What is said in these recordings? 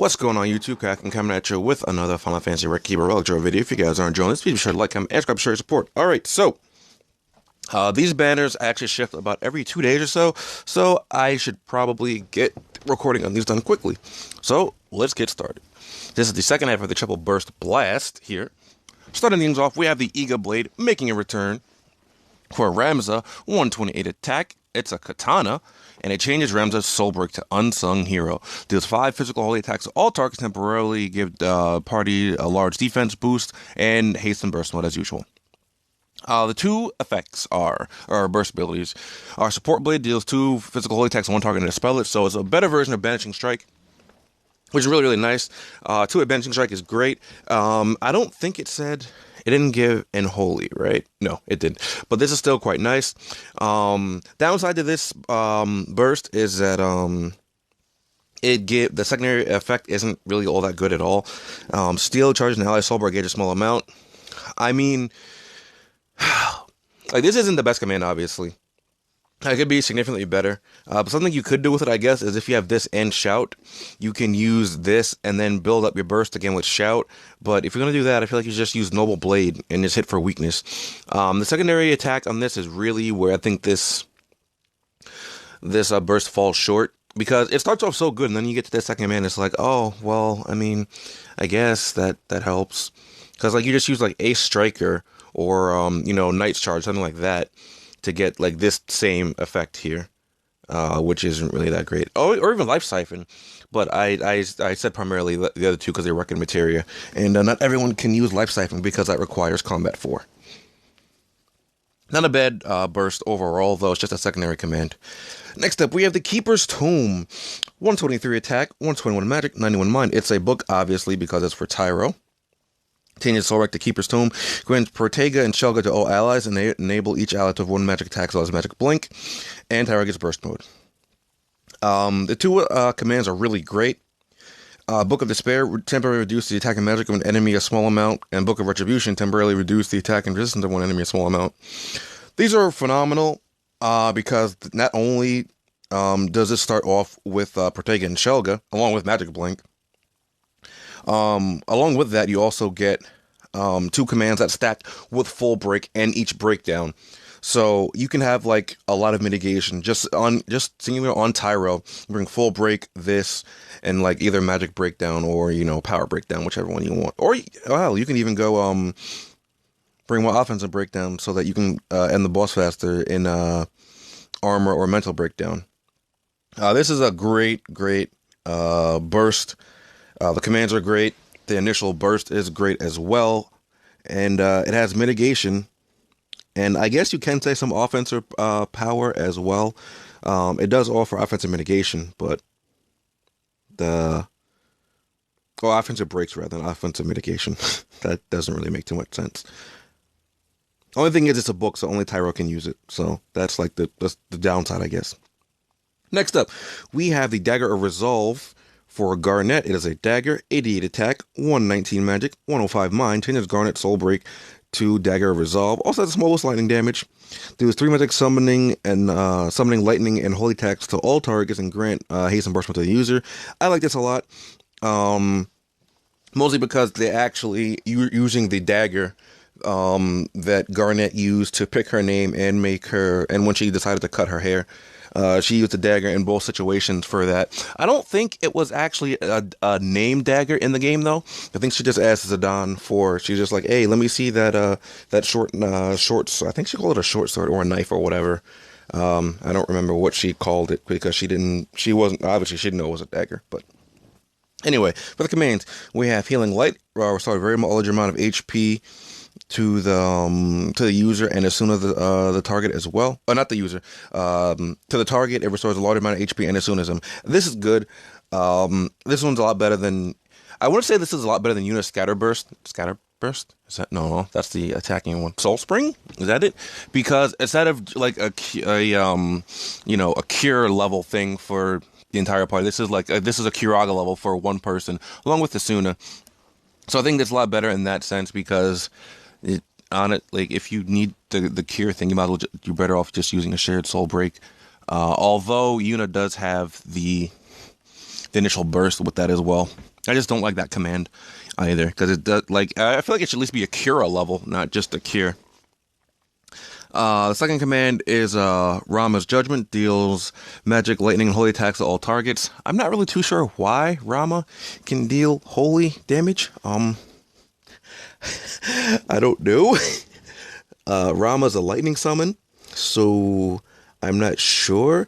What's going on YouTube? Crack, I'm coming at you with another Final Fantasy Keeper Relic Draw video. If you guys aren't enjoying this, please be sure to like, comment, and subscribe, share, support. Alright, so these banners actually shift about every 2 days or so I should probably get recording on these done quickly. So let's get started. This is the second half of the Triple Burst Blast here. Starting things off, we have the Ega Blade making a return for Ramza 128 attack. It's a katana, and it changes Ramza's soul break to Unsung Hero. Deals 5 physical holy attacks to all targets, temporarily give the party a large defense boost, and hasten burst mode as usual. The two effects or burst abilities. Our support blade deals 2 physical holy attacks on one target and dispel it, so it's a better version of Banishing Strike, which is really nice. 2-hit Banishing Strike is great. I don't think it didn't give in holy, right? No, it didn't. But this is still quite nice. Downside to this burst is that the secondary effect isn't really all that good at all. Steel charges an ally soul break gauge a small amount. I mean, like, this isn't the best command, obviously. It could be significantly better. But something you could do with it, I guess, is if you have this and Shout, you can use this and then build up your burst again with Shout. But if you're going to do that, I feel like you just use Noble Blade and just hit for weakness. The secondary attack on this is really where I think this burst falls short. Because it starts off so good, and then you get to the second command, it's like, oh, well, I mean, I guess that helps. Because, like, you just use, like, Ace Striker or, Knight's Charge, something like that, to get like this same effect here, which isn't really that great. Oh, or even Life Siphon, but I said primarily the other two because they work in materia, and not everyone can use Life Siphon because that requires Combat 4. Not a bad burst overall, though. It's just a secondary command. Next up, we have the Keeper's Tomb. 123 attack, 121 magic, 91 mind. It's a book, obviously, because it's for Tyro. Changes soul break to Keeper's Tomb, grants Protega and Shelga to all allies, and they enable each ally to have 1 magic attack as well as magic blink, and Tyro gets burst mode. The two commands are really great. Book of Despair temporarily reduce the attack and magic of an enemy a small amount, and Book of Retribution temporarily reduce the attack and resistance of one enemy a small amount. These are phenomenal because not only does this start off with Protega and Shelga, along with magic blink, along with that, you also get 2 commands that stack with full break and each breakdown. So you can have like a lot of mitigation just singular on Tyro. Bring full break, this, and like either magic breakdown or power breakdown, whichever one you want. Or hell, you can even go bring more offensive breakdown so that you can end the boss faster in armor or mental breakdown. This is a great burst. The commands are great. The initial burst is great as well. And it has mitigation. And I guess you can say some offensive power as well. It does offer offensive mitigation, but offensive breaks rather than offensive mitigation. That doesn't really make too much sense. Only thing is, it's a book, so only Tyro can use it. So that's like the downside, I guess. Next up, we have the Dagger of Resolve. For Garnet, it is a dagger, 88 attack, 119 magic, 105 mind, changes Garnet soul break to Dagger of Resolve. Also has smallest lightning damage. Deals 3 magic summoning and summoning lightning and holy attacks to all targets and grant haste burst to the user. I like this a lot. Mostly because they actually using the dagger that Garnet used to pick her name and make her, and when she decided to cut her hair. She used a dagger in both situations for that. I don't think it was actually a name dagger in the game, though. I think she just asked Zidane she's just like, hey, let me see that short, I think she called it a short sword or a knife or whatever. I don't remember what she called it because she didn't know it was a dagger, but anyway, for the commands, we have Healing Light, restore a very large amount of HP to the user and as soon as the target as well. Not the user. To the target, it restores a large amount of HP and as soon as them. This is good. This one's a lot better than. I want to say this is a lot better than Yuna's Scatterburst. Scatterburst? Is that no? That's the attacking one. Soul Spring? Is that it? Because instead of like a cure level thing for the entire party, this is like this is a Curaga level for one person, along with the Suna. So I think that's a lot better in that sense because. Like if you need the cure thing, you're better off just using a shared soul break. Although Yuna does have the the initial burst with that as well. I just don't like that command either because it does like I feel like it should at least be a Cura level, not just a cure. The second command is Rama's Judgment, deals magic, lightning, and holy attacks to all targets. I'm not really too sure why Rama can deal holy damage. I don't know. Rama's a lightning summon, so I'm not sure.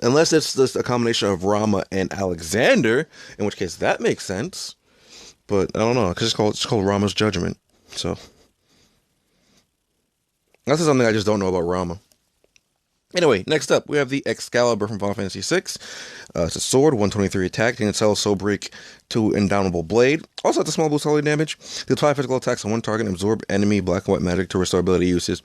Unless it's just a combination of Rama and Alexander, in which case that makes sense. But I don't know, because it's called Rama's Judgment. So that's something I just don't know about Rama. Anyway, next up, we have the Excalibur from Final Fantasy VI. It's a sword, 123 attack, and itself soul break to Indomitable Blade. Also has a small boost holy damage. Deals 5 physical attacks on one target and absorb enemy black and white magic to restore ability uses.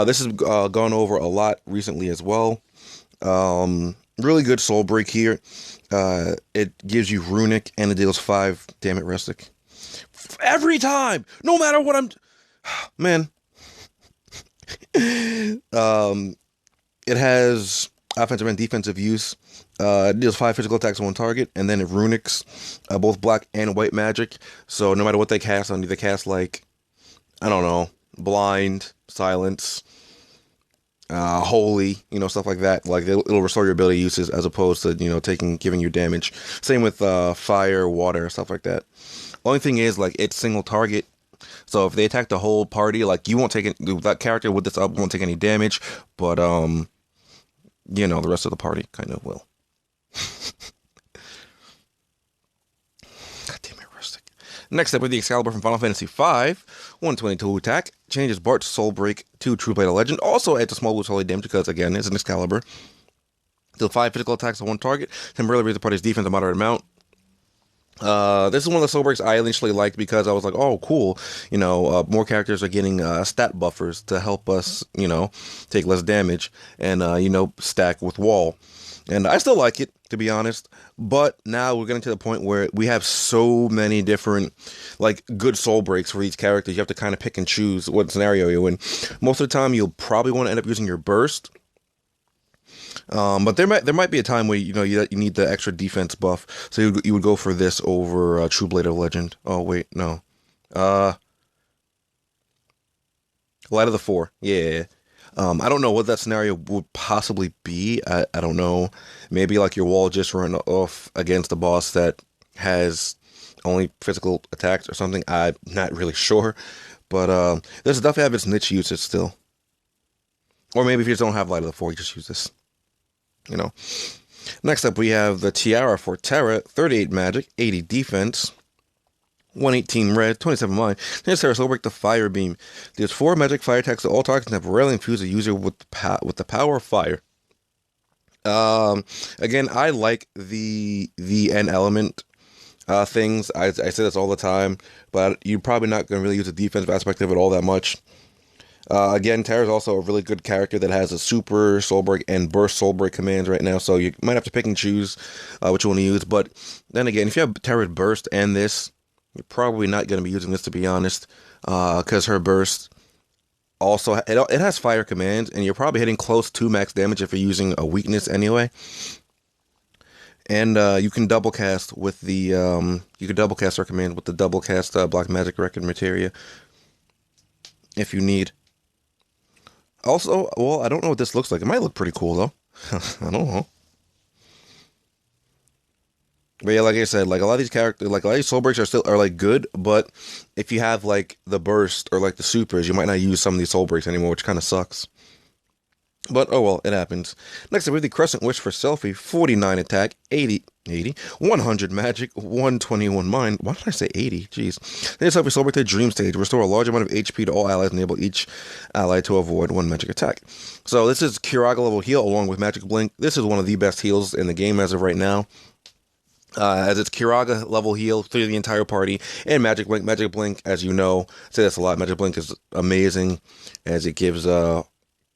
This has gone over a lot recently as well. Really good soul break here. It gives you runic and it deals 5 damage rustic. Every time! No matter what I'm... Man. It has offensive and defensive use. It deals 5 physical attacks on one target, and then it runics both black and white magic. So no matter what they cast on, they cast like, I don't know, blind, silence, holy, stuff like that. Like it'll restore your ability uses as opposed to giving you damage. Same with fire, water, stuff like that. Only thing is like it's single target. So if they attack the whole party, like you won't take it. That character with this up won't take any damage, but the rest of the party kind of will. God damn it, rustic. Next up with the Excalibur from Final Fantasy V, 122 attack, changes Bart's Soul Break to True Blade of Legend. Also adds a small boost holy damage because again it's an Excalibur. Deal 5 physical attacks on one target, temporarily raise the party's defense a moderate amount. This is one of the soul breaks I initially liked because I was like, oh, cool. More characters are getting stat buffers to help us, take less damage and, stack with wall. And I still like it, to be honest. But now we're getting to the point where we have so many different, like, good soul breaks for each character. You have to kind of pick and choose what scenario you're in. Most of the time, you'll probably want to end up using your burst. But there might be a time where you need the extra defense buff, so you would go for this over True Blade of Legend. Oh wait, no, Light of the Four. Yeah, I don't know what that scenario would possibly be. I don't know. Maybe like your wall just run off against a boss that has only physical attacks or something. I'm not really sure, but this definitely have its niche usage still. Or maybe if you just don't have Light of the Four, you just use this. Next up we have the Tiara for Terra, 38 magic, 80 defense, 118 red, 27 mine. This Terra Soul Break the Fire Beam. Deals 4 magic fire attacks to all targets and temporarily infuse the user with the power of fire. Again, I like the end element things. I say this all the time, but you're probably not going to really use the defensive aspect of it all that much. Again, Terra's also a really good character that has a super soul break and burst soul break commands right now, so you might have to pick and choose which you want to use. But then again, if you have Terra's burst and this, you're probably not going to be using this, to be honest, because her burst also it has fire commands, and you're probably hitting close to max damage if you're using a weakness anyway. And you can double cast with the her command with the double cast Black Magic Record Materia if you need. Also, well, I don't know what this looks like. It might look pretty cool, though. I don't know. But yeah, like I said, like a lot of these characters, like a lot of these soul breaks are like good, but if you have like the burst or like the supers, you might not use some of these soul breaks anymore, which kind of sucks. But oh well, it happens. Next up, we have the Crescent Wish for Selfie, 49 attack, 80, 100 magic, 121 mind. Why did I say 80? Jeez. Then Selfie Soul Break to Dream Stage. Restore a large amount of HP to all allies and enable each ally to avoid 1 magic attack. So this is Kiraga level heal along with Magic Blink. This is one of the best heals in the game as of right now. As it's Kiraga level heal through the entire party, and Magic Blink. Magic Blink, as you know, I say this a lot, Magic Blink is amazing as it gives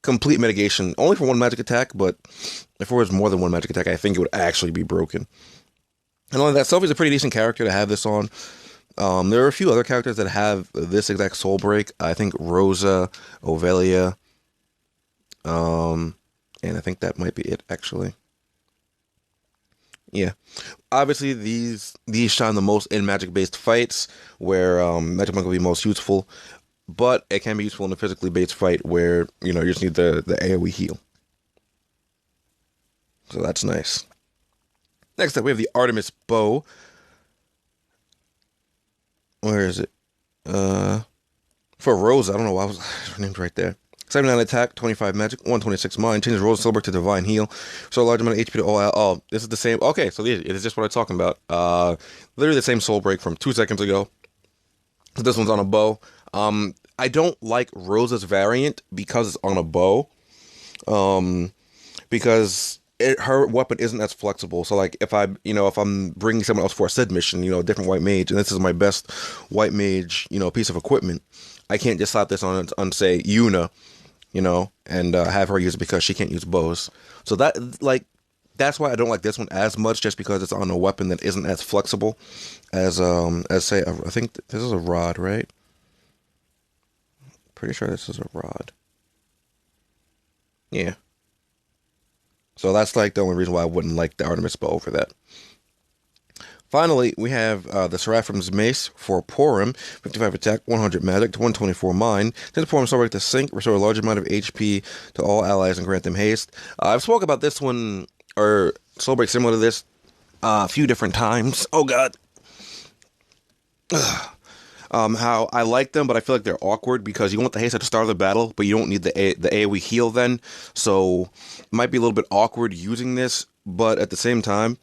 complete mitigation only for 1 magic attack, but if it was more than 1 magic attack, I think it would actually be broken. And only that, Selphie's a pretty decent character to have this on. There are a few other characters that have this exact soul break. I think Rosa, Ovelia, and I think that might be it, actually. Yeah. Obviously, these shine the most in magic-based fights, where magic might be most useful, but it can be useful in a physically based fight where you just need the AoE heal. So that's nice. Next up, we have the Artemis bow. Where is it? Uh, for Rosa, I don't know why I was named right there. 79 attack, 25 magic, 126 mind. Changes Rosa Soulbreak to divine heal. So a large amount of HP to all out. Oh, this is the same. Okay, so it is just what I'm talking about. Literally the same soul break from 2 seconds ago. So this one's on a bow. I don't like Rosa's variant because it's on a bow. Because her weapon isn't as flexible. So like if I'm bringing someone else for a Sid mission, a different white mage, and this is my best white mage, piece of equipment, I can't just slap this on say Yuna, and have her use it because she can't use bows. So that's why I don't like this one as much, just because it's on a weapon that isn't as flexible as say I think this is a rod, right? Pretty sure this is a rod. Yeah. So that's like the only reason why I wouldn't like the Artemis bow over that. Finally, we have the Seraphim's Mace for Porum, 55 attack, 100 magic, to 124 mind. Since Porum Soulbreak to Sync, restore a large amount of HP to all allies and grant them haste. I've spoke about this one, or Soulbreak similar to this, a few different times. Oh god. How I like them, but I feel like they're awkward because you want the haste at the start of the battle, but you don't need the AoE heal then. So it might be a little bit awkward using this, but at the same time,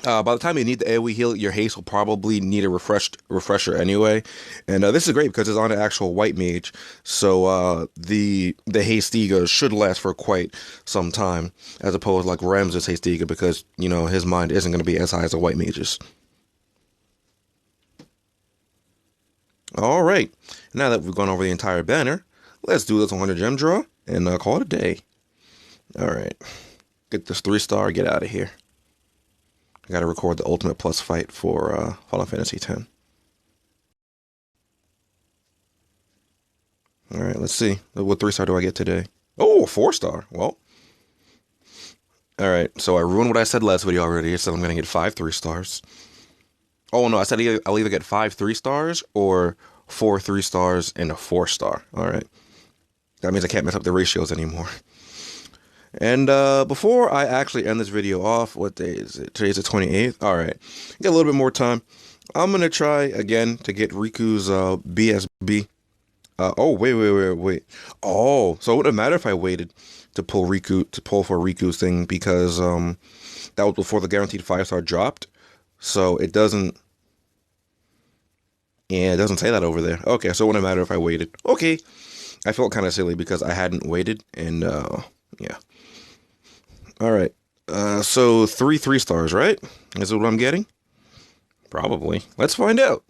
by the time you need the AoE heal, your haste will probably need a refresher anyway. And this is great because it's on an actual white mage, so the haste Ega should last for quite some time, as opposed to like Ram's haste Ega, because his mind isn't going to be as high as a white mage's. All right, now that we've gone over the entire banner, let's do this 100 gem draw and call it a day. All right, get this 3-star, get out of here. I gotta record the Ultimate Plus fight for Final Fantasy X. All right, let's see. What 3-star do I get today? Oh, 4-star. Well, all right. So I ruined what I said last video already. I said I'm gonna get 5 3-stars. Oh no, I said I'll either get 5 3-stars or 4 3-stars and a 4-star. All right. That means I can't mess up the ratios anymore. And before I actually end this video off, what day is it? Today's the 28th. All right. Get a little bit more time. I'm going to try again to get Riku's BSB. Oh, wait. Oh, so it wouldn't matter if I waited to pull for Riku's thing, because that was before the guaranteed 5-star dropped. So it doesn't. Yeah, it doesn't say that over there. Okay, so it wouldn't matter if I waited. Okay. I felt kind of silly because I hadn't waited, and yeah. All right. So 3 3-stars, right? Is what I'm getting? Probably. Let's find out.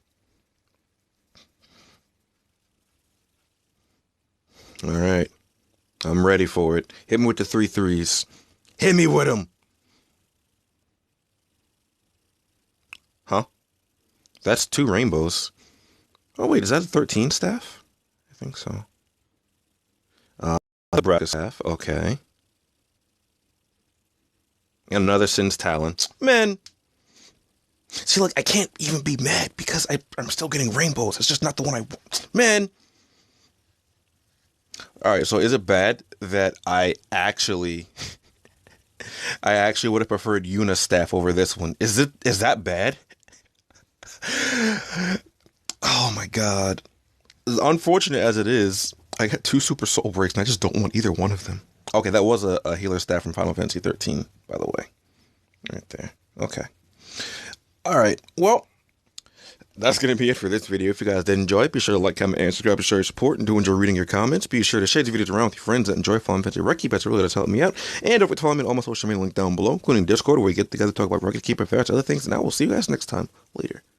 All right. I'm ready for it. Hit me with the 3 3s. Hit me with them. Huh? That's 2 rainbows. Oh, wait. Is that a 13 staff? I think so. The bracket staff. Okay. And another Sin's Talent. Man. See, like, I can't even be mad because I'm still getting rainbows. It's just not the one I want. Man. All right, so is it bad that I actually would have preferred Yuna's staff over this one? Is that bad? Oh my god. As unfortunate as it is, I got 2 super soul breaks and I just don't want either one of them. Okay, that was a healer staff from Final Fantasy 13, by the way. Right there. Okay. All right. Well, that's going to be it for this video. If you guys did enjoy it, be sure to like, comment, and subscribe to show your support, and do enjoy reading your comments. Be sure to share these videos around with your friends that enjoy Final Fantasy Rocket. That's really does help me out. And don't forget to follow me on all my social media link down below, including Discord, where we get together to talk about Rocket Keeper, Affairs, other things. And I will see you guys next time. Later.